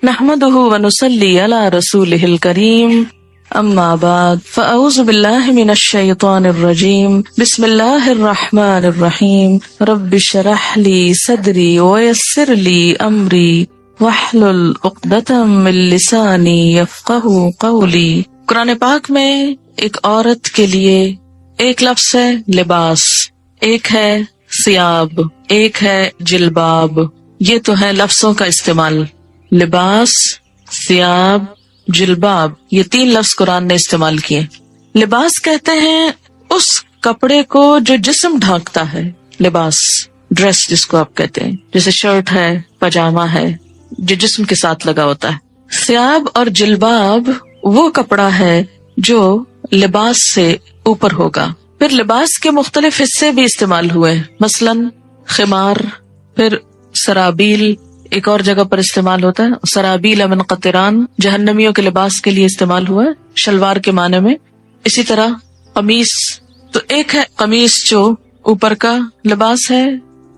نحمده ونصلي على رسوله الكريم اما بعد فاعوذ بالله من الشيطان الرجيم بسم الله الرحمن الرحيم رب اشرح لي صدري ويسر لي امري واحلل عقدة من لساني يفقهوا قولي۔ قرآن پاک میں ایک عورت کے لیے ایک لفظ ہے لباس، ایک ہے ثیاب، ایک ہے جلباب۔ یہ تو ہے لفظوں کا استعمال، لباس، ثیاب، جلباب، یہ 3 لفظ قرآن نے استعمال کیے۔ لباس کہتے ہیں اس کپڑے کو جو جسم ڈھانکتا ہے، لباس، ڈریس جس کو آپ کہتے ہیں، جیسے شرٹ ہے، پاجامہ ہے، جو جسم کے ساتھ لگا ہوتا ہے۔ ثیاب اور جلباب وہ کپڑا ہے جو لباس سے اوپر ہوگا۔ پھر لباس کے مختلف حصے بھی استعمال ہوئے، مثلاً خمار، پھر سرابیل ایک اور جگہ پر استعمال ہوتا ہے، سرابیل من قطران جہنمیوں کے لباس کے لیے استعمال ہوا ہے، شلوار کے معنی میں۔ اسی طرح قمیص، تو ایک ہے قمیص جو اوپر کا لباس ہے،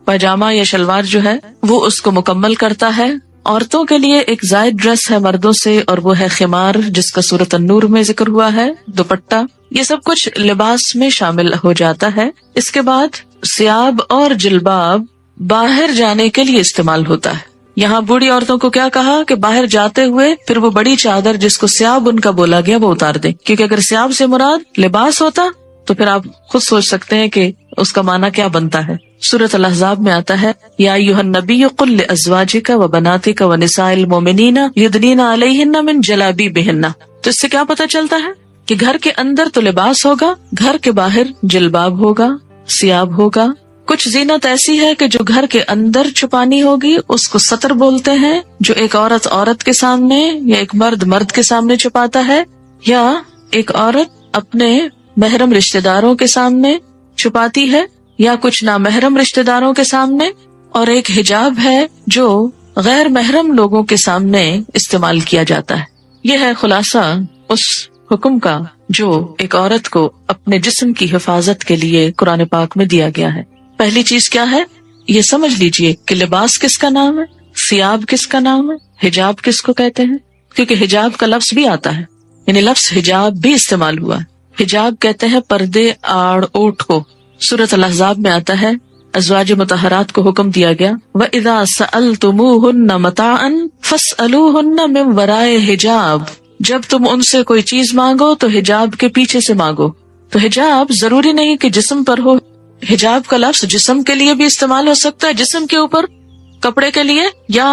پاجامہ یا شلوار جو ہے وہ اس کو مکمل کرتا ہے۔ عورتوں کے لیے ایک زائد ڈریس ہے مردوں سے، اور وہ ہے خمار جس کا سورۃ النور میں ذکر ہوا ہے، دوپٹہ، یہ سب کچھ لباس میں شامل ہو جاتا ہے۔ اس کے بعد ثیاب اور جلباب باہر جانے کے لیے استعمال ہوتا ہے۔ یہاں بوڑھی عورتوں کو کیا کہا کہ باہر جاتے ہوئے پھر وہ بڑی چادر جس کو ثیاب ان کا بولا گیا وہ اتار دیں، کیونکہ اگر ثیاب سے مراد لباس ہوتا تو پھر آپ خود سوچ سکتے ہیں کہ اس کا معنی کیا بنتا ہے۔ سورۃ الاحزاب میں آتا ہے یا ایھا النبی قل لازواجک وبناتک ونساء المؤمنین یدنین علیہن من جلابیبہن۔ تو اس سے کیا پتہ چلتا ہے کہ گھر کے اندر تو لباس ہوگا، گھر کے باہر جلباب ہوگا، ثیاب ہوگا۔ کچھ زینت ایسی ہے کہ جو گھر کے اندر چھپانی ہوگی اس کو ستر بولتے ہیں، جو ایک عورت عورت کے سامنے یا ایک مرد مرد کے سامنے چھپاتا ہے، یا ایک عورت اپنے محرم رشتہ داروں کے سامنے چھپاتی ہے، یا کچھ نامحرم رشتہ داروں کے سامنے، اور ایک حجاب ہے جو غیر محرم لوگوں کے سامنے استعمال کیا جاتا ہے۔ یہ ہے خلاصہ اس حکم کا جو ایک عورت کو اپنے جسم کی حفاظت کے لیے قرآن پاک میں دیا گیا ہے۔ پہلی چیز کیا ہے یہ سمجھ لیجئے کہ لباس کس کا نام ہے، ثیاب کس کا نام ہے، حجاب کس کو کہتے ہیں، کیونکہ حجاب کا لفظ بھی آتا ہے، یعنی لفظ حجاب بھی استعمال ہوا ہے۔ حجاب کہتے ہیں پردے، آڑ، اوٹ کو۔ سورۃ الاحزاب میں آتا ہے ازواج مطہرات کو حکم دیا گیا وَإِذَا سَأَلْتُمُوهُنَّ مَتَاعًا فَاسْأَلُوهُنَّ مِن وَرَاءِ حِجَاب، جب تم ان سے کوئی چیز مانگو تو حجاب کے پیچھے سے مانگو۔ تو حجاب ضروری نہیں کہ جسم پر ہو، حجاب کا لفظ جسم کے لیے بھی استعمال ہو سکتا ہے، جسم کے اوپر کپڑے کے لیے، یا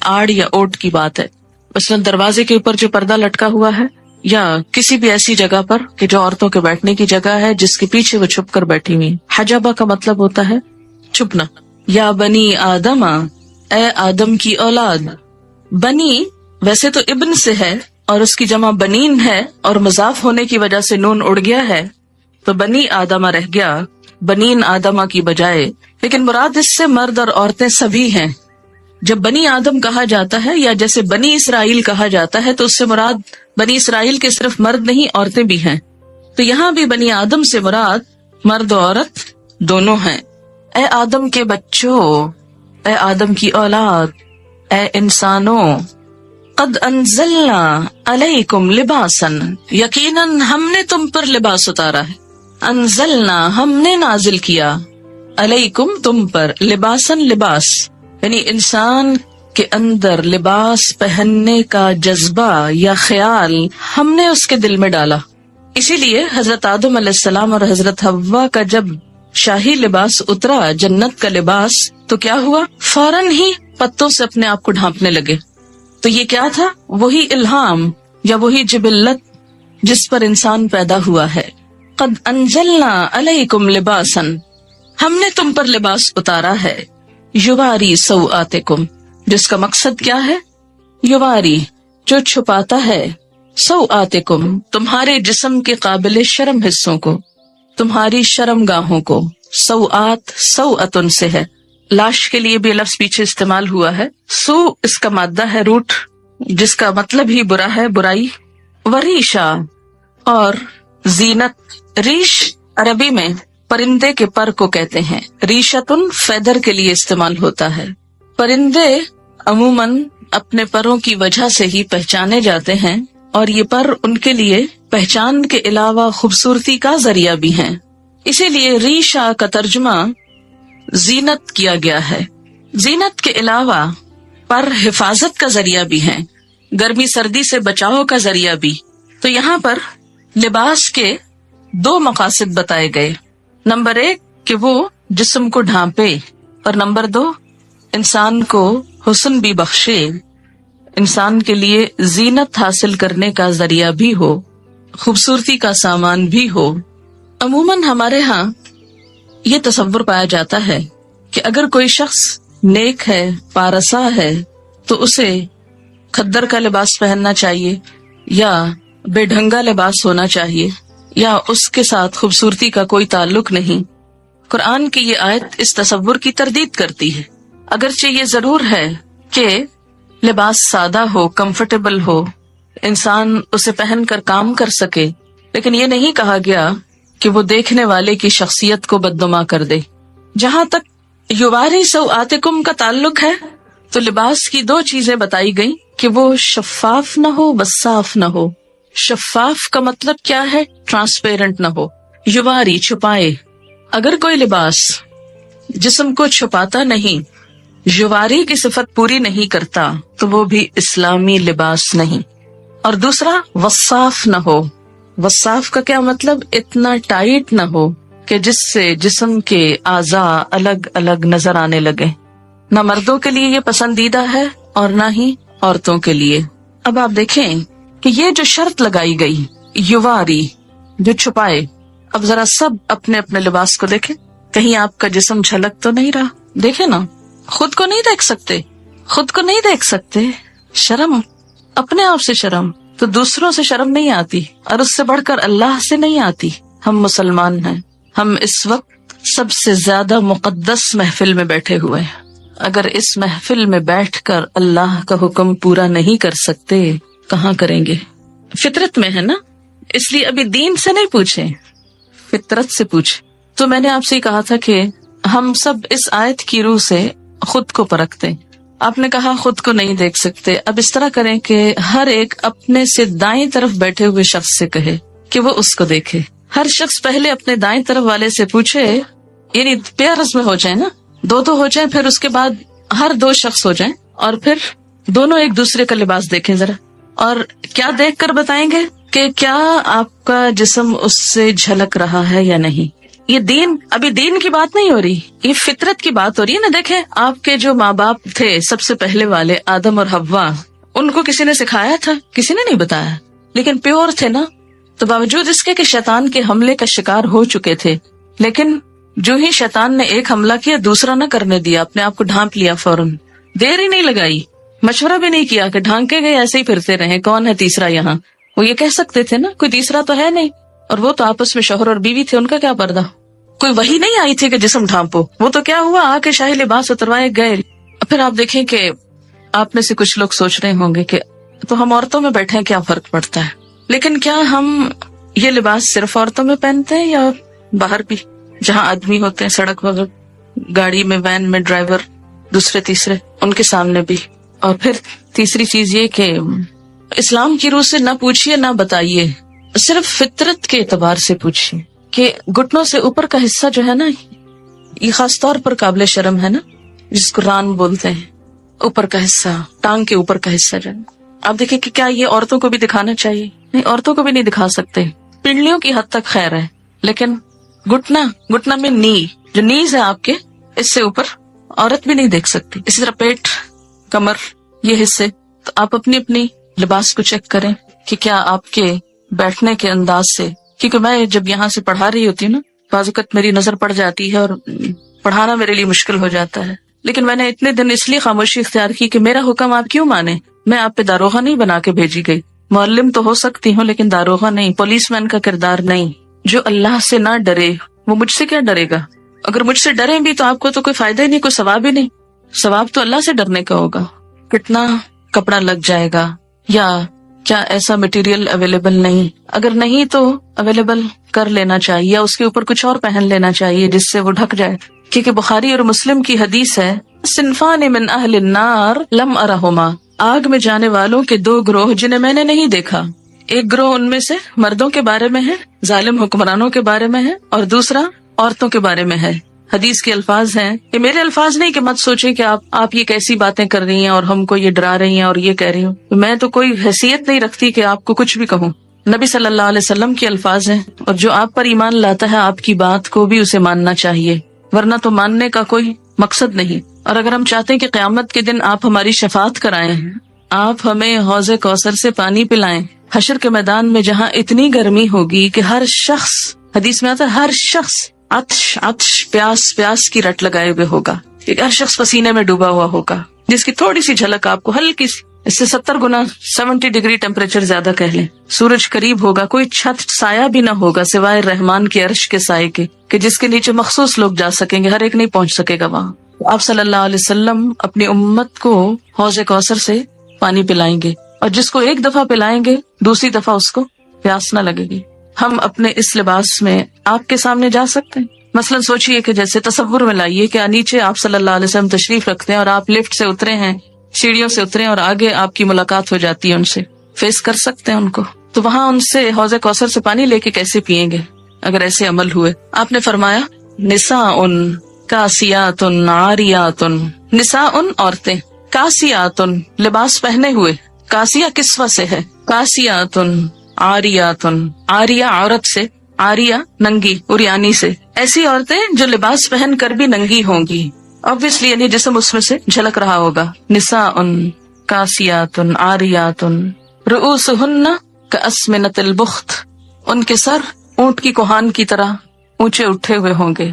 آڑ یا اوٹ کی بات ہے، مثلاً دروازے کے اوپر جو پردہ لٹکا ہوا ہے، یا کسی بھی ایسی جگہ پر کہ جو عورتوں کے بیٹھنے کی جگہ ہے جس کے پیچھے وہ چھپ کر بیٹھی ہوئی۔ حجابہ کا مطلب ہوتا ہے چھپنا۔ یا بنی آدم، اے آدم کی اولاد۔ بنی ویسے تو ابن سے ہے اور اس کی جمع بنین ہے، اور مضاف ہونے کی وجہ سے نون اڑ گیا ہے تو بنی آدمہ رہ گیا بنین آدمہ کی بجائے، لیکن مراد اس سے مرد اور عورتیں سبھی ہیں۔ جب بنی آدم کہا جاتا ہے یا جیسے بنی اسرائیل کہا جاتا ہے تو اس سے مراد بنی اسرائیل کے صرف مرد نہیں عورتیں بھی ہیں، تو یہاں بھی بنی آدم سے مراد مرد و عورت دونوں ہیں۔ اے آدم کے بچوں، اے آدم کی اولاد، اے انسانوں، قد انزلنا علیکم لباسا، یقیناً ہم نے تم پر لباس اتارا ہے۔ انزلنا ہم نے نازل کیا، علیکم تم پر، لباسن لباس، یعنی انسان کے اندر لباس پہننے کا جذبہ یا خیال ہم نے اس کے دل میں ڈالا۔ اسی لیے حضرت آدم علیہ السلام اور حضرت حوا کا جب شاہی لباس اترا، جنت کا لباس، تو کیا ہوا؟ فوراً ہی پتوں سے اپنے آپ کو ڈھانپنے لگے۔ تو یہ کیا تھا؟ وہی الہام یا وہی جبلت جس پر انسان پیدا ہوا ہے۔ قد انزلنا علیکم لباسا، ہم نے تم پر لباس اتارا ہے، یواری سوآتکم، جس کا مقصد کیا ہے؟ یواری، جو چھپاتا ہے، سوآتکم، تمہارے جسم کے قابل شرم حصوں کو، تمہاری شرم گاہوں کو۔ سوآت سوءتن سے ہے، لاش کے لیے بھی لفظ پیچھے استعمال ہوا ہے۔ سو اس کا مادہ ہے روٹ، جس کا مطلب ہی برا ہے، برائی۔ وریشا، اور زینت۔ ریش عربی میں پرندے کے پر کو کہتے ہیں، ریشتن فیدر کے لیے استعمال ہوتا ہے۔ پرندے عموماً اپنے پروں کی وجہ سے ہی پہچانے جاتے ہیں، اور یہ پر ان کے لیے پہچان کے علاوہ خوبصورتی کا ذریعہ بھی ہیں. اسی لیے ریشہ کا ترجمہ زینت کیا گیا ہے. زینت کے علاوہ پر حفاظت کا ذریعہ بھی ہیں، گرمی سردی سے بچاؤ کا ذریعہ بھی. تو یہاں پر لباس کے 2 مقاصد بتائے گئے. نمبر 1 کہ وہ جسم کو ڈھانپے، اور نمبر 2 انسان کو حسن بھی بخشے، انسان کے لیے زینت حاصل کرنے کا ذریعہ بھی ہو، خوبصورتی کا سامان بھی ہو. عموماً ہمارے ہاں یہ تصور پایا جاتا ہے کہ اگر کوئی شخص نیک ہے، پارسا ہے، تو اسے کھدر کا لباس پہننا چاہیے یا بے ڈھنگا لباس ہونا چاہیے، یا اس کے ساتھ خوبصورتی کا کوئی تعلق نہیں. قرآن کی یہ آیت اس تصور کی تردید کرتی ہے. اگرچہ یہ ضرور ہے کہ لباس سادہ ہو، کمفرٹیبل ہو، انسان اسے پہن کر کام کر سکے، لیکن یہ نہیں کہا گیا کہ وہ دیکھنے والے کی شخصیت کو بدنما کر دے. جہاں تک یواری سوآتکم کا تعلق ہے تو لباس کی 2 چیزیں بتائی گئیں کہ وہ شفاف نہ ہو، وصاف نہ ہو. شفاف کا مطلب کیا ہے؟ ٹرانسپیرنٹ نہ ہو، یواری چھپائے. اگر کوئی لباس جسم کو چھپاتا نہیں، یواری کی صفت پوری نہیں کرتا، تو وہ بھی اسلامی لباس نہیں. اور دوسرا وصاف نہ ہو. وصاف کا کیا مطلب؟ اتنا ٹائٹ نہ ہو کہ جس سے جسم کے اعضاء الگ الگ نظر آنے لگے. نہ مردوں کے لیے یہ پسندیدہ ہے اور نہ ہی عورتوں کے لیے. اب آپ دیکھیں کہ یہ جو شرط لگائی گئی، یواری جو چھپائے. اب ذرا سب اپنے اپنے لباس کو دیکھیں، کہیں آپ کا جسم جھلک تو نہیں رہا. دیکھیں نا، خود کو نہیں دیکھ سکتے، خود کو نہیں دیکھ سکتے. شرم، اپنے آپ سے شرم، تو دوسروں سے شرم نہیں آتی، اور اس سے بڑھ کر اللہ سے نہیں آتی. ہم مسلمان ہیں، ہم اس وقت سب سے زیادہ مقدس محفل میں بیٹھے ہوئے ہیں. اگر اس محفل میں بیٹھ کر اللہ کا حکم پورا نہیں کر سکتے، کہاں کریں گے؟ فطرت میں ہے نا، اس لیے ابھی دین سے نہیں پوچھیں، فطرت سے پوچھیں. تو میں نے آپ سے کہا تھا کہ ہم سب اس آیت کی روح سے خود کو پرکھتے. آپ نے کہا خود کو نہیں دیکھ سکتے. اب اس طرح کریں کہ ہر ایک اپنے سے دائیں طرف بیٹھے ہوئے شخص سے کہے کہ وہ اس کو دیکھے. ہر شخص پہلے اپنے دائیں طرف والے سے پوچھے، یعنی پیئرز میں ہو جائیں نا، 2 ہو جائیں، پھر اس کے بعد ہر 2 شخص ہو جائیں، اور پھر دونوں ایک دوسرے کا لباس دیکھیں ذرا. اور کیا دیکھ کر بتائیں گے کہ کیا آپ کا جسم اس سے جھلک رہا ہے یا نہیں. یہ دین، ابھی دین کی بات نہیں ہو رہی، یہ فطرت کی بات ہو رہی ہے نا. دیکھیں آپ کے جو ماں باپ تھے سب سے پہلے والے، آدم اور حوا، ان کو کسی نے سکھایا تھا؟ کسی نے نہیں بتایا، لیکن پیور تھے نا. تو باوجود اس کے کہ شیطان کے حملے کا شکار ہو چکے تھے، لیکن جو ہی شیطان نے ایک حملہ کیا دوسرا نہ کرنے دیا، اپنے آپ کو ڈھانپ لیا فوراً. دیر ہی نہیں لگائی، مشورہ بھی نہیں کیا کہ ڈھانکے گئے ایسے ہی پھرتے رہے، کون ہے تیسرا یہاں. وہ یہ کہہ سکتے تھے نا کوئی تیسرا تو ہے نہیں، اور وہ تو آپس میں شوہر اور بیوی تھے، ان کا کیا پردہ. کوئی وہی نہیں آئی تھی کہ جسم ڈھانپو. وہ تو کیا ہوا، آ کے شاہی لباس اتروائے گئے. پھر آپ دیکھیں کہ آپ میں سے کچھ لوگ سوچ رہے ہوں گے کہ تو ہم عورتوں میں بیٹھے ہیں، کیا فرق پڑتا ہے. لیکن کیا ہم یہ لباس صرف عورتوں میں پہنتے ہیں یا باہر بھی، جہاں آدمی ہوتے ہیں سڑک وغیرہ، گاڑی میں، وین میں، ڈرائیور، دوسرے تیسرے، ان کے سامنے بھی. اور پھر تیسری چیز یہ کہ اسلام کی روح سے نہ پوچھیے نہ بتائیے، صرف فطرت کے اعتبار سے پوچھیے کہ گھٹنوں سے اوپر کا حصہ جو ہے نا، یہ خاص طور پر قابل شرم ہے نا، جس کو ران بولتے ہیں، اوپر کا حصہ، ٹانگ کے اوپر کا حصہ جو ہے. آپ دیکھیں کہ کیا یہ عورتوں کو بھی دکھانا چاہیے؟ نہیں، عورتوں کو بھی نہیں دکھا سکتے. پنڈلیوں کی حد تک خیر ہے، لیکن گھٹنا میں نی، جو نیز ہے آپ کے، اس سے اوپر عورت بھی نہیں دیکھ سکتی. اسی طرح پیٹ، کمر، یہ حصے. تو آپ اپنی اپنی لباس کو چیک کریں کہ کیا آپ کے بیٹھنے کے انداز سے، کیونکہ میں جب یہاں سے پڑھا رہی ہوتی ہوں نا، بعض اوقات میری نظر پڑ جاتی ہے اور پڑھانا میرے لیے مشکل ہو جاتا ہے. لیکن میں نے اتنے دن اس لیے خاموشی اختیار کی کہ میرا حکم آپ کیوں مانے. میں آپ پہ داروغہ نہیں بنا کے بھیجی گئی. معلم تو ہو سکتی ہوں لیکن داروغہ نہیں، پولیس مین کا کردار نہیں. جو اللہ سے نہ ڈرے وہ مجھ سے کیا ڈرے گا. اگر مجھ سے ڈریں بھی تو آپ کو تو کوئی فائدہ ہی نہیں، کوئی ثواب ہی نہیں. ثواب تو اللہ سے ڈرنے کا ہوگا. کتنا کپڑا لگ جائے گا، یا کیا ایسا مٹیریل اویلیبل نہیں، اگر نہیں تو اویلیبل کر لینا چاہیے، یا اس کے اوپر کچھ اور پہن لینا چاہیے جس سے وہ ڈھک جائے. کیونکہ بخاری اور مسلم کی حدیث ہے، صنفان من اہل النار لم ارہما، آگ میں جانے والوں کے دو گروہ جنہیں میں نے نہیں دیکھا. ایک گروہ ان میں سے مردوں کے بارے میں ہے، ظالم حکمرانوں کے بارے میں ہے، اور دوسرا عورتوں کے بارے میں ہے. حدیث کے الفاظ ہیں، یہ میرے الفاظ نہیں کہ مت سوچیں کہ آپ یہ کیسی باتیں کر رہی ہیں اور ہم کو یہ ڈرا رہی ہیں اور یہ کہہ رہی ہوں. میں تو کوئی حیثیت نہیں رکھتی کہ آپ کو کچھ بھی کہوں. نبی صلی اللہ علیہ وسلم کے الفاظ ہیں، اور جو آپ پر ایمان لاتا ہے آپ کی بات کو بھی اسے ماننا چاہیے، ورنہ تو ماننے کا کوئی مقصد نہیں. اور اگر ہم چاہتے ہیں کہ قیامت کے دن آپ ہماری شفاعت کرائیں، آپ ہمیں حوض کوثر سے پانی پلائیں، حشر کے میدان میں جہاں اتنی گرمی ہوگی کہ ہر شخص، حدیث میں آتا ہے ہر شخص عطش پیاس کی رٹ لگائے ہوئے ہوگا، ہر شخص پسینے میں ڈوبا ہوا ہوگا، جس کی تھوڑی سی جھلک آپ کو ہلکی سی، اس سے 70 گنا 70 ڈگری ٹیمپریچر زیادہ کہہ لیں. سورج قریب ہوگا، کوئی چھت سایہ بھی نہ ہوگا سوائے رحمان کے عرش کے سائے کے، کہ جس کے نیچے مخصوص لوگ جا سکیں گے، ہر ایک نہیں پہنچ سکے گا وہاں. آپ صلی اللہ علیہ وسلم اپنی امت کو حوض کوثر سے پانی پلائیں گے، اور جس کو ایک دفعہ پلائیں گے دوسری دفعہ اس کو پیاس نہ لگے گی. ہم اپنے اس لباس میں آپ کے سامنے جا سکتے ہیں؟ مثلا سوچئے کہ جیسے تصور میں لائیے کہ نیچے آپ صلی اللہ علیہ وسلم تشریف رکھتے ہیں اور آپ لفٹ سے اترے ہیں، سیڑھیوں سے اترے، اور آگے آپ کی ملاقات ہو جاتی ہے ان سے، فیس کر سکتے ہیں ان کو، تو وہاں ان سے حوض کوثر سے پانی لے کے کیسے پئیں گے اگر ایسے عمل ہوئے؟ آپ نے فرمایا نساء کاسیات عاریات، نساء عورتیں، کاسیات لباس پہنے ہوئے، کاسیہ کسوہ سے ہے، کاسیات عاریات، عاریہ عورت سے، عاریہ ننگی عریانی سے، ایسی عورتیں جو لباس پہن کر بھی ننگی ہوں گی، obviously یعنی جسم اس میں سے جھلک رہا ہوگا. نساء کاسیات عاریات رؤوسہن کاسمنۃ البخت، ان کے سر اونٹ کی کوہان کی طرح اونچے اٹھے ہوئے ہوں گے.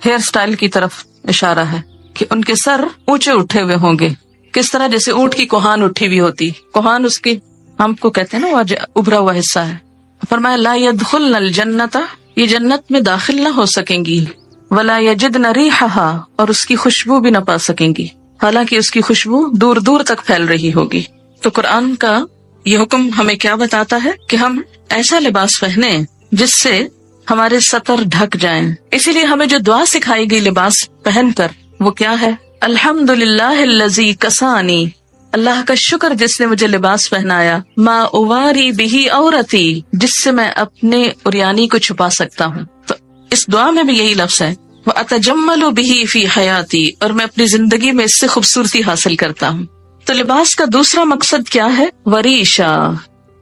ہیئر سٹائل کی طرف اشارہ ہے کہ ان کے سر اونچے اٹھے ہوئے ہوں گے. کس طرح؟ جیسے اونٹ کی کوہان اٹھی ہوئی ہوتی، کوہان اس کی ہم کو کہتے ہیں نا وہ ابھرا ہوا حصہ ہے. فرمایا لا يدخلن الجنت، یہ جنت میں داخل نہ ہو سکیں گی، ولا یجدن ریحھا، اور اس کی خوشبو بھی نہ پا سکیں گی، حالانکہ اس کی خوشبو دور دور تک پھیل رہی ہوگی. تو قرآن کا یہ حکم ہمیں کیا بتاتا ہے کہ ہم ایسا لباس پہنیں جس سے ہمارے سطر ڈھک جائیں. اسی لیے ہمیں جو دعا سکھائی گئی لباس پہن کر وہ کیا ہے؟ الحمدللہ الذی کسانی، اللہ کا شکر جس نے مجھے لباس پہنایا، ما اواری بہی عورتی، جس سے میں اپنے عریانی کو چھپا سکتا ہوں. تو اس دعا میں بھی یہی لفظ ہے، وَأَتَجَمَّلُ بِهِ فِي حَيَاتِي، اور میں اپنی زندگی میں اس سے خوبصورتی حاصل کرتا ہوں. تو لباس کا دوسرا مقصد کیا ہے؟ وریشا،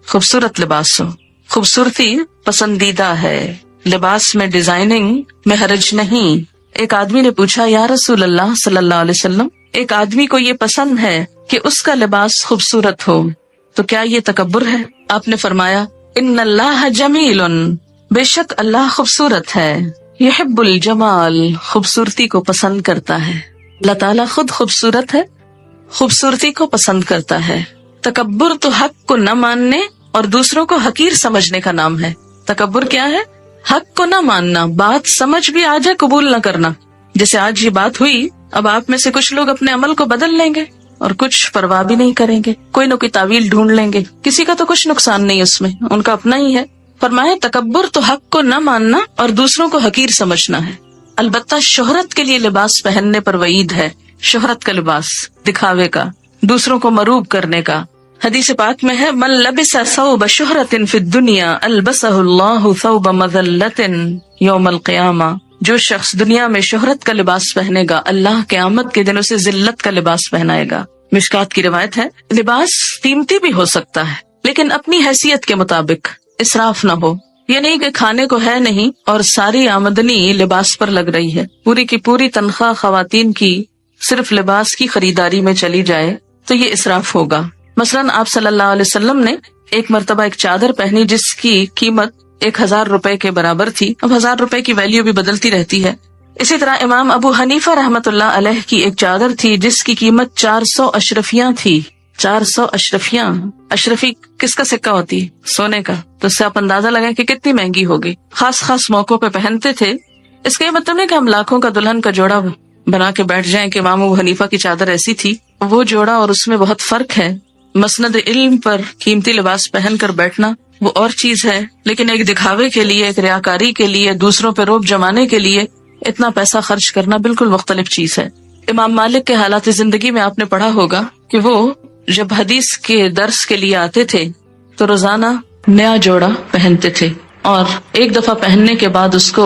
خوبصورت لباس ہو. خوبصورتی پسندیدہ ہے، لباس میں ڈیزائننگ میں حرج نہیں. ایک آدمی نے پوچھا یا رسول اللہ صلی اللہ علیہ وسلم، ایک آدمی کو یہ پسند ہے کہ اس کا لباس خوبصورت ہو، تو کیا یہ تکبر ہے؟ آپ نے فرمایا ان اللہ جمیل، بے شک اللہ خوبصورت ہے، یحب الجمال، خوبصورتی کو پسند کرتا ہے. اللہ تعالیٰ خود خوبصورت ہے، خوبصورتی کو پسند کرتا ہے. تکبر تو حق کو نہ ماننے اور دوسروں کو حقیر سمجھنے کا نام ہے. تکبر کیا ہے؟ حق کو نہ ماننا، بات سمجھ بھی آ جائے قبول نہ کرنا. جیسے آج یہ بات ہوئی، اب آپ میں سے کچھ لوگ اپنے عمل کو بدل لیں گے اور کچھ پرواہ بھی نہیں کریں گے، کوئی نہ کوئی تعویل ڈھونڈ لیں گے. کسی کا تو کچھ نقصان نہیں اس میں، ان کا اپنا ہی ہے. فرمایا تکبر تو حق کو نہ ماننا اور دوسروں کو حقیر سمجھنا ہے. البتہ شہرت کے لیے لباس پہننے پر وعید ہے. شہرت کا لباس، دکھاوے کا، دوسروں کو مروب کرنے کا. حدیث پاک میں ہے من لبس ثوب شہرت فی الدنیا البسہ اللہ ثوب مذلت یوم القیامہ، جو شخص دنیا میں شہرت کا لباس پہنے گا اللہ قیامت کے دن اسے ذلت کا لباس پہنائے گا. مشکات کی روایت ہے. لباس قیمتی بھی ہو سکتا ہے لیکن اپنی حیثیت کے مطابق، اسراف نہ ہو. یہ نہیں کہ کھانے کو ہے نہیں اور ساری آمدنی لباس پر لگ رہی ہے، پوری کی پوری تنخواہ خواتین کی صرف لباس کی خریداری میں چلی جائے تو یہ اسراف ہوگا. مثلاً آپ صلی اللہ علیہ وسلم نے ایک مرتبہ ایک چادر پہنی جس کی قیمت 1000 روپے کے برابر تھی. اب 1000 روپے کی ویلیو بھی بدلتی رہتی ہے. اسی طرح امام ابو حنیفہ رحمۃ اللہ علیہ کی ایک چادر تھی جس کی قیمت 400 اشرفیاں تھی. 400 اشرفیاں، اشرفی کس کا سکہ ہوتی؟ سونے کا. تو اس سے آپ اندازہ لگائیں کہ کتنی مہنگی ہوگی. خاص موقعوں پہ پہنتے تھے. اس کا یہ مطلب نہیں کہ ہم لاکھوں کا دلہن کا جوڑا بنا کے بیٹھ جائیں کہ امام ابو حنیفہ کی چادر ایسی تھی. وہ جوڑا اور اس میں بہت فرق ہے. مسند علم پر قیمتی لباس پہن کر بیٹھنا وہ اور چیز ہے، لیکن ایک دکھاوے کے لیے، ایک ریاکاری کے لیے، دوسروں پہ روب جمانے کے لیے اتنا پیسہ خرچ کرنا بالکل مختلف چیز ہے. امام مالک کے حالات زندگی میں آپ نے پڑھا ہوگا کہ وہ جب حدیث کے درس کے لیے آتے تھے تو روزانہ نیا جوڑا پہنتے تھے اور ایک دفعہ پہننے کے بعد اس کو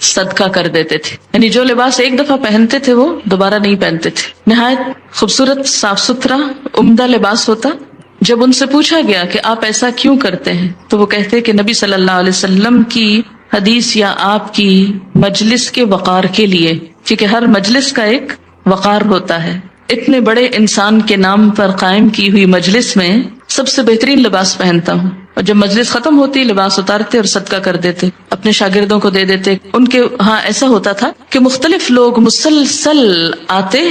صدقہ کر دیتے تھے، یعنی جو لباس ایک دفعہ پہنتے تھے وہ دوبارہ نہیں پہنتے تھے. نہایت خوبصورت، صاف ستھرا، عمدہ لباس ہوتا. جب ان سے پوچھا گیا کہ آپ ایسا کیوں کرتے ہیں تو وہ کہتے کہ نبی صلی اللہ علیہ وسلم کی حدیث یا آپ کی مجلس کے وقار کے لیے، کیونکہ ہر مجلس کا ایک وقار ہوتا ہے. اتنے بڑے انسان کے نام پر قائم کی ہوئی مجلس میں سب سے بہترین لباس پہنتا ہوں، اور جب مجلس ختم ہوتی لباس اتارتے اور صدقہ کر دیتے، اپنے شاگردوں کو دے دیتے. ان کے ہاں ایسا ہوتا تھا کہ مختلف لوگ مسلسل آتے،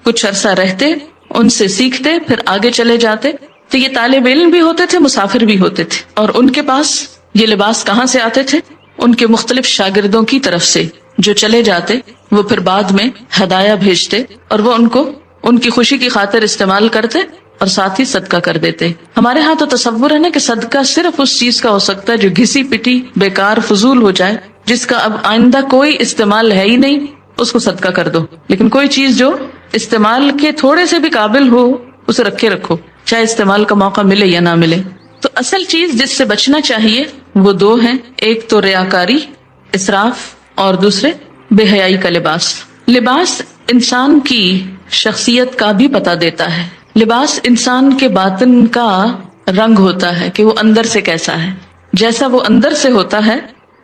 کچھ عرصہ رہتے، ان سے سیکھتے، پھر آگے چلے جاتے. تو یہ طالب علم بھی ہوتے تھے، مسافر بھی ہوتے تھے، اور ان کے پاس یہ لباس کہاں سے آتے تھے؟ ان کے مختلف شاگردوں کی طرف سے جو چلے جاتے، وہ پھر بعد میں ہدایہ بھیجتے اور وہ ان کو ان کی خوشی کی خاطر استعمال کرتے اور ساتھ ہی صدقہ کر دیتے. ہمارے ہاں تو تصور ہے نا کہ صدقہ صرف اس چیز کا ہو سکتا ہے جو گھسی پٹی، بیکار، فضول ہو جائے، جس کا اب آئندہ کوئی استعمال ہے ہی نہیں، اس کو صدقہ کر دو. لیکن کوئی چیز جو استعمال کے تھوڑے سے بھی قابل ہو اسے رکھے رکھو، چاہے استعمال کا موقع ملے یا نہ ملے. تو اصل چیز جس سے بچنا چاہیے وہ دو ہیں، ایک تو ریاکاری، اسراف، اور دوسرے بے حیائی کا لباس. لباس انسان کی شخصیت کا بھی پتہ دیتا ہے. لباس انسان کے باطن کا رنگ ہوتا ہے کہ وہ اندر سے کیسا ہے. جیسا وہ اندر سے ہوتا ہے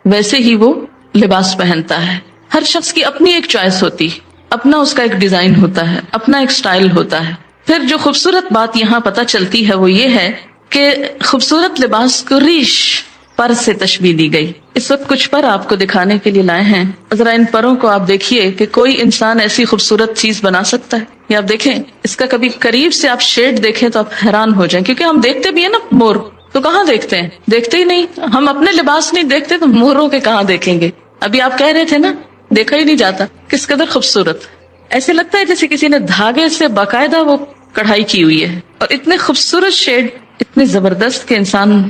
ویسے ہی وہ لباس پہنتا ہے. ہر شخص کی اپنی ایک چوائس ہوتی، اپنا اس کا ایک ڈیزائن ہوتا ہے، اپنا ایک سٹائل ہوتا ہے. پھر جو خوبصورت بات یہاں پتہ چلتی ہے وہ یہ ہے کہ خوبصورت لباس کو ریش، پر سے تشبیہ دی گئی. اس وقت کچھ پر آپ کو دکھانے کے لیے لائے ہیں. ذرا ان پروں کو آپ دیکھیے کہ کوئی انسان ایسی خوبصورت چیز بنا سکتا ہے. یا آپ دیکھیں اس کا کبھی قریب سے آپ شیڈ دیکھیں تو آپ حیران ہو جائیں، کیونکہ ہم دیکھتے بھی ہیں نا مور، تو کہاں دیکھتے ہیں؟ دیکھتے ہی نہیں. ہم اپنے لباس نہیں دیکھتے تو موروں کے کہاں دیکھیں گے؟ ابھی آپ کہہ رہے تھے نا، دیکھا ہی نہیں جاتا. کس قدر خوبصورت، ایسے لگتا ہے جیسے کسی نے دھاگے سے باقاعدہ وہ کڑھائی کی ہوئی ہے، اور اتنے خوبصورت شیڈ، اتنے زبردست کہ انسان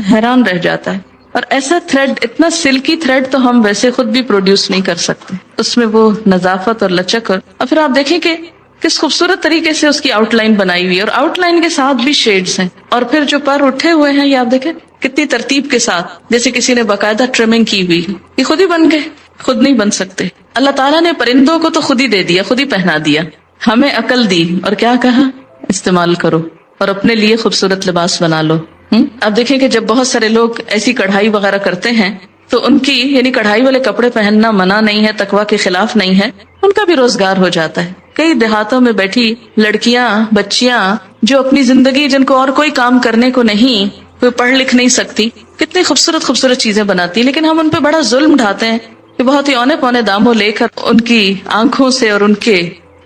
حیران رہ جاتا ہے. اور ایسا تھریڈ، اتنا سلکی تھریڈ تو ہم ویسے خود بھی پروڈیوس نہیں کر سکتے. اس میں وہ نظافت اور لچک، اور پھر آپ دیکھیں کہ کس خوبصورت طریقے سے اس کی آؤٹ لائن بنائی ہوئی ہے، اور آؤٹ لائن کے ساتھ بھی شیڈز ہیں. اور پھر جو پر اٹھے ہوئے ہیں یہ آپ دیکھیں کتنی ترتیب کے ساتھ، جیسے کسی نے باقاعدہ ٹرمنگ کی ہوئی. یہ خود ہی بن گئے، خود نہیں بن سکتے. اللہ تعالیٰ نے پرندوں کو تو خود ہی دے دیا، خود ہی پہنا دیا. ہمیں عقل دی اور کیا کہا؟ استعمال کرو اور اپنے لیے خوبصورت لباس بنا لو. اب دیکھیں کہ جب بہت سارے لوگ ایسی کڑھائی وغیرہ کرتے ہیں تو ان کی، یعنی کڑھائی والے کپڑے پہننا منع نہیں ہے، تقویٰ کے خلاف نہیں ہے، ان کا بھی روزگار ہو جاتا ہے. کئی دیہاتوں میں بیٹھی لڑکیاں، بچیاں جو اپنی زندگی، جن کو اور کوئی کام کرنے کو نہیں، وہ پڑھ لکھ نہیں سکتی، کتنی خوبصورت خوبصورت چیزیں بناتی، لیکن ہم ان پہ بڑا ظلم ڈھاتے ہیں کہ بہت ہی اونے پونے داموں لے کر ان کی آنکھوں سے اور ان کے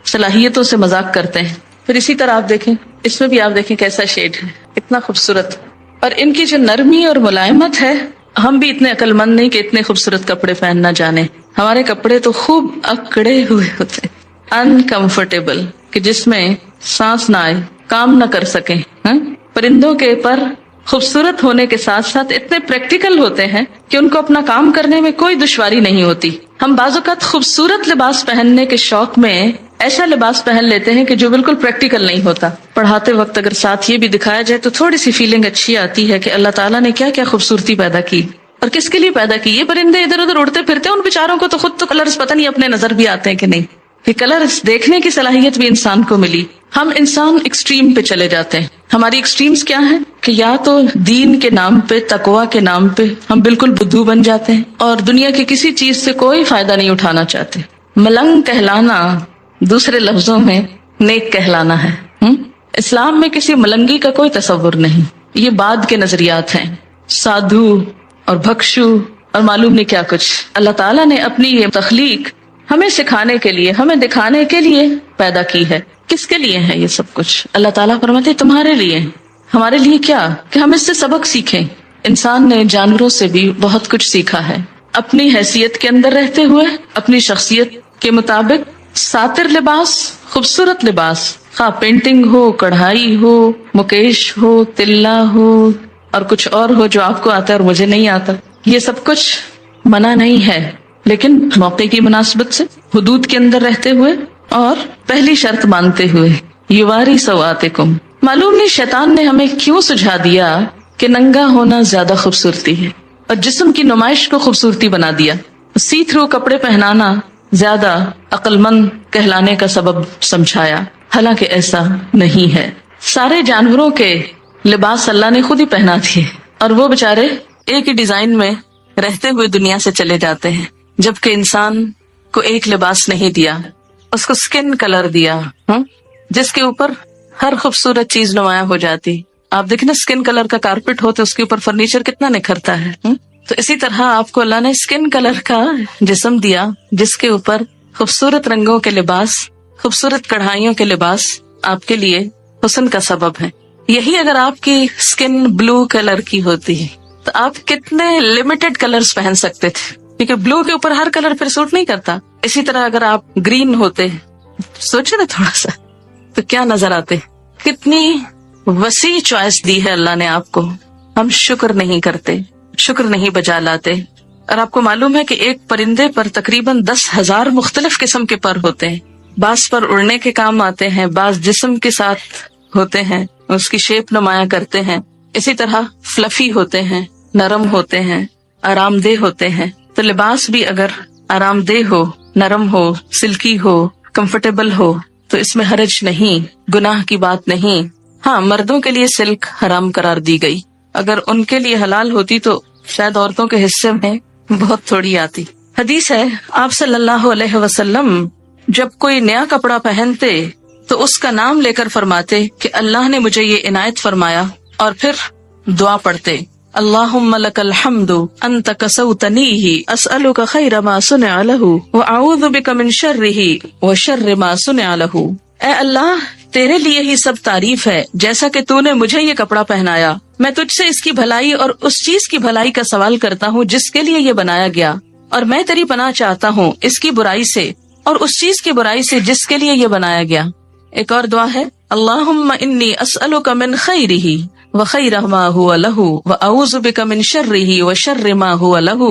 صلاحیتوں سے مذاق کرتے ہیں. پھر اسی طرح آپ دیکھیں، اس میں بھی آپ دیکھیں کیسا شیڈ ہے، اتنا خوبصورت. اور ان کی جو نرمی اور ملائمت ہے، ہم بھی اتنے عقل مند نہیں کہ اتنے خوبصورت کپڑے پہننا جانے. ہمارے کپڑے تو خوب اکڑے ہوئے ہوتے، انکمفرٹیبل، کہ جس میں سانس نہ آئے، کام نہ کر سکیں. پرندوں کے پر خوبصورت ہونے کے ساتھ ساتھ اتنے پریکٹیکل ہوتے ہیں کہ ان کو اپنا کام کرنے میں کوئی دشواری نہیں ہوتی. ہم بعض اوقات خوبصورت لباس پہننے کے شوق میں ایسا لباس پہن لیتے ہیں کہ جو بالکل پریکٹیکل نہیں ہوتا. پڑھاتے وقت اگر ساتھ یہ بھی دکھایا جائے تو تھوڑی سی فیلنگ اچھی آتی ہے کہ اللہ تعالیٰ نے کیا کیا خوبصورتی پیدا کی اور کس کے لیے پیدا کی. یہ پرندے ادھر ادھر اڑتے پھرتے ہیں، ان بیچاروں کو تو خود تو کلرز پتہ نہیں اپنے نظر بھی آتے ہیں کہ نہیں، کہ کلرز دیکھنے کی صلاحیت بھی انسان کو ملی. ہم انسان ایکسٹریم پہ چلے جاتے ہیں. ہماری ایکسٹریمز کیا ہیں کہ یا تو دین کے نام پہ، تقویٰ کے نام پہ ہم بالکل بدھو بن جاتے ہیں اور دنیا کی کسی چیز سے کوئی فائدہ نہیں اٹھانا چاہتے. ملنگ کہلانا دوسرے لفظوں میں نیک کہلانا ہے. اسلام میں کسی ملنگی کا کوئی تصور نہیں. یہ بعد کے نظریات ہیں، سادھو اور بھکشو اور معلوم نہیں کیا کچھ. اللہ تعالیٰ نے اپنی یہ تخلیق ہمیں سکھانے کے لیے، ہمیں دکھانے کے لیے پیدا کی ہے. کس کے لیے ہے یہ سب کچھ؟ اللہ تعالیٰ فرماتے تمہارے لیے. ہمارے لیے کیا؟ کہ ہم اس سے سبق سیکھیں. انسان نے جانوروں سے بھی بہت کچھ سیکھا ہے. اپنی حیثیت کے اندر رہتے ہوئے، اپنی شخصیت کے مطابق ساتر لباس، خوبصورت لباس، خواہ پینٹنگ ہو، کڑھائی ہو، مکیش ہو، تلہ ہو اور کچھ اور ہو جو آپ کو آتا ہے اور مجھے نہیں آتا، یہ سب کچھ منع نہیں ہے، لیکن موقع کی مناسبت سے، حدود کے اندر رہتے ہوئے اور پہلی شرط مانتے ہوئے. یواری سواتکم، معلوم نہیں شیطان نے ہمیں کیوں سجھا دیا کہ ننگا ہونا زیادہ خوبصورتی ہے اور جسم کی نمائش کو خوبصورتی بنا دیا. سی تھرو کپڑے پہنانا زیادہ عقل مند کہلانے کا سبب سمجھایا، حالانکہ ایسا نہیں ہے. سارے جانوروں کے لباس اللہ نے خود ہی پہنا دیے اور وہ بےچارے ایک ہی ڈیزائن میں رہتے ہوئے دنیا سے چلے جاتے ہیں، جبکہ انسان کو ایک لباس نہیں دیا، اس کو سکن کلر دیا جس کے اوپر ہر خوبصورت چیز نمایاں ہو جاتی. آپ دیکھیں نا سکن کلر کا کارپیٹ ہو تو اس کے اوپر فرنیچر کتنا نکھرتا ہے. تو اسی طرح آپ کو اللہ نے سکن کلر کا جسم دیا جس کے اوپر خوبصورت رنگوں کے لباس، خوبصورت کڑھائیوں کے لباس آپ کے لیے حسن کا سبب ہے. یہی اگر آپ کی سکن بلو کلر کی ہوتی تو آپ کتنے لمیٹڈ کلرز پہن سکتے تھے، کیونکہ بلو کے اوپر ہر کلر پھر سوٹ نہیں کرتا. اسی طرح اگر آپ گرین ہوتے، سوچے نا تھوڑا سا، تو کیا نظر آتے. کتنی وسیع چوائس دی ہے اللہ نے آپ کو، ہم شکر نہیں کرتے، شکر نہیں بجا لاتے. اور آپ کو معلوم ہے کہ ایک پرندے پر تقریباً 10,000 مختلف قسم کے پر ہوتے ہیں. بعض پر اڑنے کے کام آتے ہیں، بعض جسم کے ساتھ ہوتے ہیں، اس کی شیپ نمایاں کرتے ہیں. اسی طرح فلفی ہوتے ہیں، نرم ہوتے ہیں، آرام دہ ہوتے ہیں. تو لباس بھی اگر آرام دہ ہو، نرم ہو، سلکی ہو، کمفرٹیبل ہو تو اس میں حرج نہیں، گناہ کی بات نہیں. ہاں، مردوں کے لیے سلک حرام قرار دی گئی، اگر ان کے لیے حلال ہوتی تو شاید عورتوں کے حصے میں بہت تھوڑی آتی. حدیث ہے آپ صلی اللہ علیہ وسلم جب کوئی نیا کپڑا پہنتے تو اس کا نام لے کر فرماتے کہ اللہ نے مجھے یہ عنایت فرمایا، اور پھر دعا پڑھتے اللہم لک الحمد انت کسوتنیہ اسألک خیر ما صنع لہ واعوذ بک من شرہ وشر ما صنع لہ. اے اللہ، تیرے لیے ہی سب تعریف ہے، جیسا کہ تو نے مجھے یہ کپڑا پہنایا، میں تجھ سے اس کی بھلائی اور اس چیز کی بھلائی کا سوال کرتا ہوں جس کے لیے یہ بنایا گیا، اور میں تیری پناہ چاہتا ہوں اس کی برائی سے اور اس چیز کی برائی سے جس کے لیے یہ بنایا گیا. ایک اور دعا ہے اللہم انی اسألک من خیرہ وخیر ما ہوا لہ واعوذ بک من شرہ وشر ما ہوا لہ.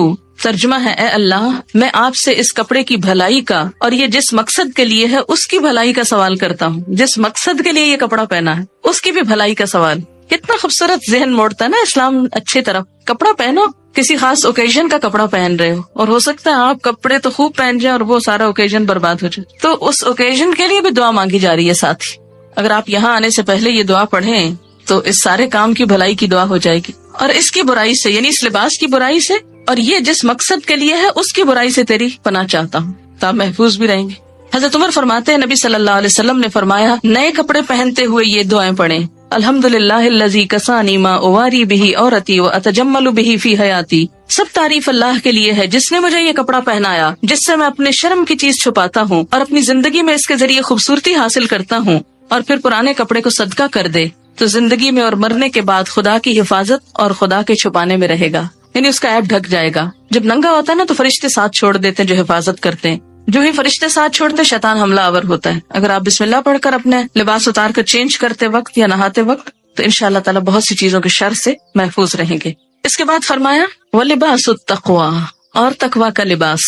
ترجمہ ہے اے اللہ، میں آپ سے اس کپڑے کی بھلائی کا اور یہ جس مقصد کے لیے ہے اس کی بھلائی کا سوال کرتا ہوں. جس مقصد کے لیے یہ کپڑا پہنا ہے اس کی بھی بھلائی کا سوال. کتنا خوبصورت ذہن موڑتا ہے نا اسلام اچھی طرف. کپڑا پہنو، کسی خاص اوکیزن کا کپڑا پہن رہے ہو، اور ہو سکتا ہے آپ کپڑے تو خوب پہن جائیں اور وہ سارا اوکیزن برباد ہو جائے، تو اس اوکیزن کے لیے بھی دعا مانگی جا رہی ہے. ساتھ ہی اگر آپ یہاں آنے سے پہلے یہ دعا پڑھیں تو اس سارے کام کی بھلائی کی دعا ہو جائے گی، اور اس کی برائی سے یعنی اس لباس کی برائی سے اور یہ جس مقصد کے لیے ہے اس کی برائی سے تیری پناہ چاہتا ہوں، تو آپ محفوظ بھی رہیں گے. حضرت عمر فرماتے ہیں نبی صلی اللہ علیہ وسلم نے فرمایا نئے کپڑے پہنتے ہوئے یہ دعائیں پڑھیں الحمدللہ الذی کسانی ما اواری بہ عورتی واتجمل بہ فی حیاتی. سب تعریف اللہ کے لیے ہے جس نے مجھے یہ کپڑا پہنایا جس سے میں اپنے شرم کی چیز چھپاتا ہوں اور اپنی زندگی میں اس کے ذریعے خوبصورتی حاصل کرتا ہوں. اور پھر پرانے کپڑے کو صدقہ کر دے تو زندگی میں اور مرنے کے بعد خدا کی حفاظت اور خدا کے چھپانے میں رہے گا، یعنی اس کا عیب ڈھک جائے گا. جب ننگا ہوتا ہے نا تو فرشتے ساتھ چھوڑ دیتے ہیں جو حفاظت کرتے ہیں. جو ہی فرشتے ساتھ چھوڑتے شیطان حملہ آور ہوتا ہے. اگر آپ بسم اللہ پڑھ کر اپنے لباس اتار کر چینج کرتے وقت یا نہاتے وقت تو انشاءاللہ تعالیٰ بہت سی چیزوں کے شر سے محفوظ رہیں گے. اس کے بعد فرمایا وَلِبَاسُ التَّقْوَى، اور تقویٰ کا لباس.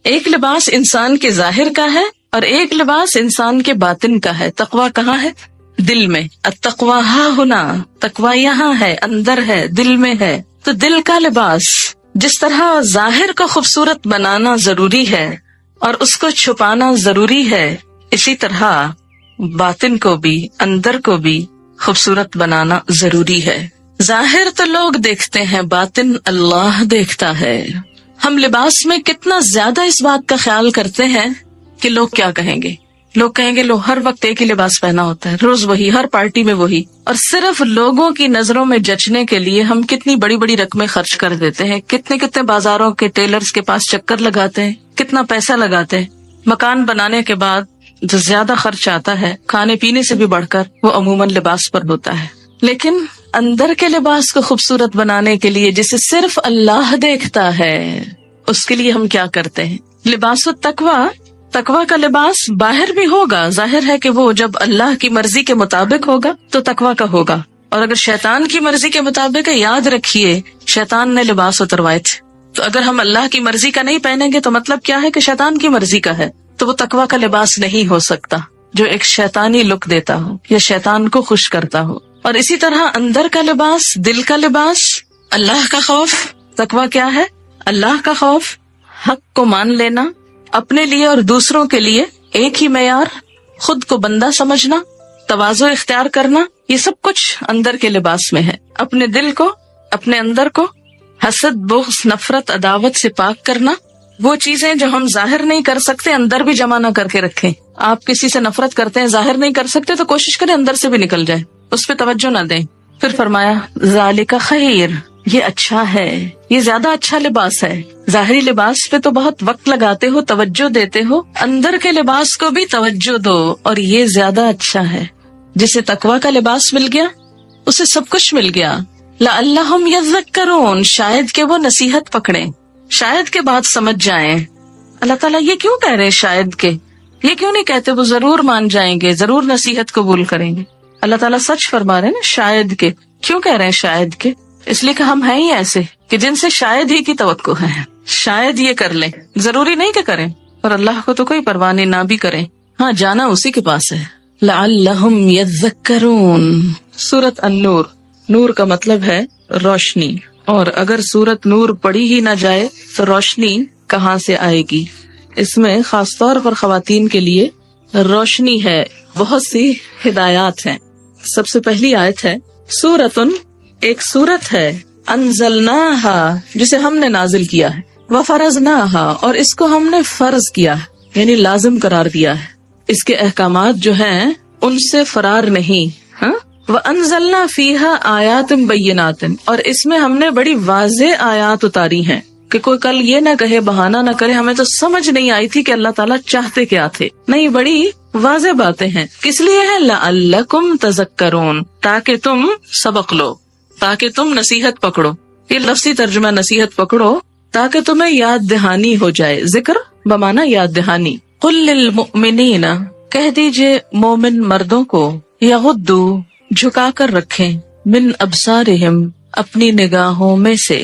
ایک لباس انسان کے ظاہر کا ہے اور ایک لباس انسان کے باطن کا ہے. تقویٰ کہاں ہے؟ دل میں. التقویٰ ہاں ہونا، تقویٰ یہاں ہے، اندر ہے، دل میں ہے. تو دل کا لباس جس طرح ظاہر کو خوبصورت بنانا ضروری ہے اور اس کو چھپانا ضروری ہے، اسی طرح باطن کو بھی، اندر کو بھی خوبصورت بنانا ضروری ہے. ظاہر تو لوگ دیکھتے ہیں، باطن اللہ دیکھتا ہے. ہم لباس میں کتنا زیادہ اس بات کا خیال کرتے ہیں کہ لوگ کیا کہیں گے. لوگ کہیں گے لو ہر وقت ایک ہی لباس پہنا ہوتا ہے، روز وہی، ہر پارٹی میں وہی. اور صرف لوگوں کی نظروں میں جچنے کے لیے ہم کتنی بڑی بڑی رقمیں خرچ کر دیتے ہیں، کتنے بازاروں کے ٹیلرز کے پاس چکر لگاتے ہیں، کتنا پیسہ لگاتے ہیں. مکان بنانے کے بعد جو زیادہ خرچ آتا ہے کھانے پینے سے بھی بڑھ کر وہ عموماً لباس پر ہوتا ہے. لیکن اندر کے لباس کو خوبصورت بنانے کے لیے جسے صرف اللہ دیکھتا ہے اس کے لیے ہم کیا کرتے ہیں؟ لباس التقویٰ، تقویٰ کا لباس باہر بھی ہوگا. ظاہر ہے کہ وہ جب اللہ کی مرضی کے مطابق ہوگا تو تقویٰ کا ہوگا، اور اگر شیطان کی مرضی کے مطابق ہے، یاد رکھیے شیطان نے لباس اتروائے تھے. تو اگر ہم اللہ کی مرضی کا نہیں پہنیں گے تو مطلب کیا ہے کہ شیطان کی مرضی کا ہے، تو وہ تقویٰ کا لباس نہیں ہو سکتا. جو ایک شیطانی لک دیتا ہو یا شیطان کو خوش کرتا ہو. اور اسی طرح اندر کا لباس، دل کا لباس اللہ کا خوف. تقویٰ کیا ہے؟ اللہ کا خوف، حق کو مان لینا، اپنے لیے اور دوسروں کے لیے ایک ہی معیار، خود کو بندہ سمجھنا، تواضع اختیار کرنا، یہ سب کچھ اندر کے لباس میں ہے. اپنے دل کو، اپنے اندر کو حسد، بغض، نفرت، عداوت سے پاک کرنا. وہ چیزیں جو ہم ظاہر نہیں کر سکتے اندر بھی جمع نہ کر کے رکھیں. آپ کسی سے نفرت کرتے ہیں، ظاہر نہیں کر سکتے تو کوشش کریں اندر سے بھی نکل جائے، اس پہ توجہ نہ دیں. پھر فرمایا ذالک خیر، یہ اچھا ہے، یہ زیادہ اچھا لباس ہے. ظاہری لباس پہ تو بہت وقت لگاتے ہو، توجہ دیتے ہو، اندر کے لباس کو بھی توجہ دو، اور یہ زیادہ اچھا ہے. جسے تقویٰ کا لباس مل گیا اسے سب کچھ مل گیا. لعلہم یذکرون، شاید کہ وہ نصیحت پکڑیں، شاید کے بات سمجھ جائیں. اللہ تعالیٰ یہ کیوں کہہ رہے ہیں شاید کے؟ یہ کیوں نہیں کہتے وہ ضرور مان جائیں گے، ضرور نصیحت قبول کریں گے؟ اللہ تعالیٰ سچ فرما رہے ہیں نا. شاید کے کیوں کہہ رہے ہیں شاید کے؟ اس لیے کہ ہم ہیں ہی ایسے کہ جن سے شاید ہی کی توقع ہے، شاید یہ کر لیں، ضروری نہیں کہ کریں. اور اللہ کو تو کوئی پرواہ نہیں، نہ بھی کریں، ہاں جانا اسی کے پاس ہے. لعلہم یذکرون. سورۃ النور، نور کا مطلب ہے روشنی، اور اگر سورۃ نور پڑھی ہی نہ جائے تو روشنی کہاں سے آئے گی؟ اس میں خاص طور پر خواتین کے لیے روشنی ہے، بہت سی ہدایات ہیں. سب سے پہلی آیت ہے سورتن، ایک سورت ہے، انزلناہا، جسے ہم نے نازل کیا ہے، وفرضناہا، اور اس کو ہم نے فرض کیا ہے، یعنی لازم قرار دیا ہے. اس کے احکامات جو ہیں ان سے فرار نہیں. ہاں، وَأَنزَلْنَا فِيهَا آيَاتٍ بَيِّنَاتٍ، اور اس میں ہم نے بڑی واضح آیات اتاری ہیں کہ کوئی کل یہ نہ کہے، بہانہ نہ کرے ہمیں تو سمجھ نہیں آئی تھی کہ اللہ تعالیٰ چاہتے کیا تھے. نہیں، بڑی واضح باتیں ہیں. کس لیے ہے؟ لَعَلَّكُمْ تَذَكَّرُونَ، تاکہ تم سبق لو، تاکہ تم نصیحت پکڑو. یہ لفظی ترجمہ نصیحت پکڑو، تاکہ تمہیں یاد دہانی ہو جائے. ذکر بمانا یاد دہانی. قُلْ لِلْمُؤْمِنِينَ، کہہ دیجئے مومن مردوں کو، یغضوا، جھکا کر رکھیں، من ابصارہم، اپنی نگاہوں میں سے،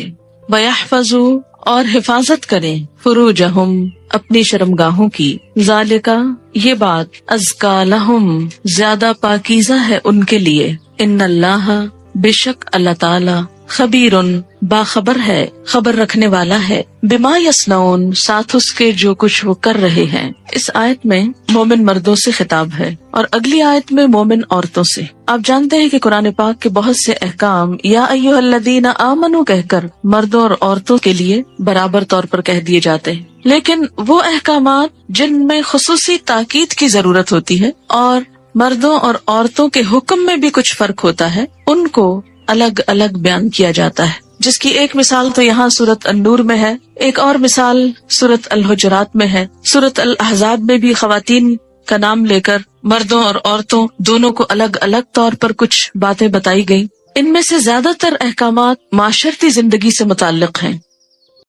ویحفظوا، اور حفاظت کریں، فروجہم، اپنی شرمگاہوں کی، ذالکا، یہ بات، ازکا لہم، زیادہ پاکیزہ ہے ان کے لیے، ان اللہ، بے شک اللہ تعالی، خبیرن، باخبر ہے، خبر رکھنے والا ہے، بما یصنعون، ساتھ اس کے جو کچھ وہ کر رہے ہیں. اس آیت میں مومن مردوں سے خطاب ہے اور اگلی آیت میں مومن عورتوں سے. آپ جانتے ہیں کہ قرآن پاک کے بہت سے احکام یا ایھا الذین آمنو کہہ کر مردوں اور عورتوں کے لیے برابر طور پر کہہ دیے جاتے ہیں، لیکن وہ احکامات جن میں خصوصی تاکید کی ضرورت ہوتی ہے اور مردوں اور عورتوں کے حکم میں بھی کچھ فرق ہوتا ہے، ان کو الگ الگ بیان کیا جاتا ہے. جس کی ایک مثال تو یہاں سورۃ النور میں ہے، ایک اور مثال سورۃ الحجرات میں ہے. سورۃ الاحزاب میں بھی خواتین کا نام لے کر مردوں اور عورتوں دونوں کو الگ الگ طور پر کچھ باتیں بتائی گئی. ان میں سے زیادہ تر احکامات معاشرتی زندگی سے متعلق ہیں،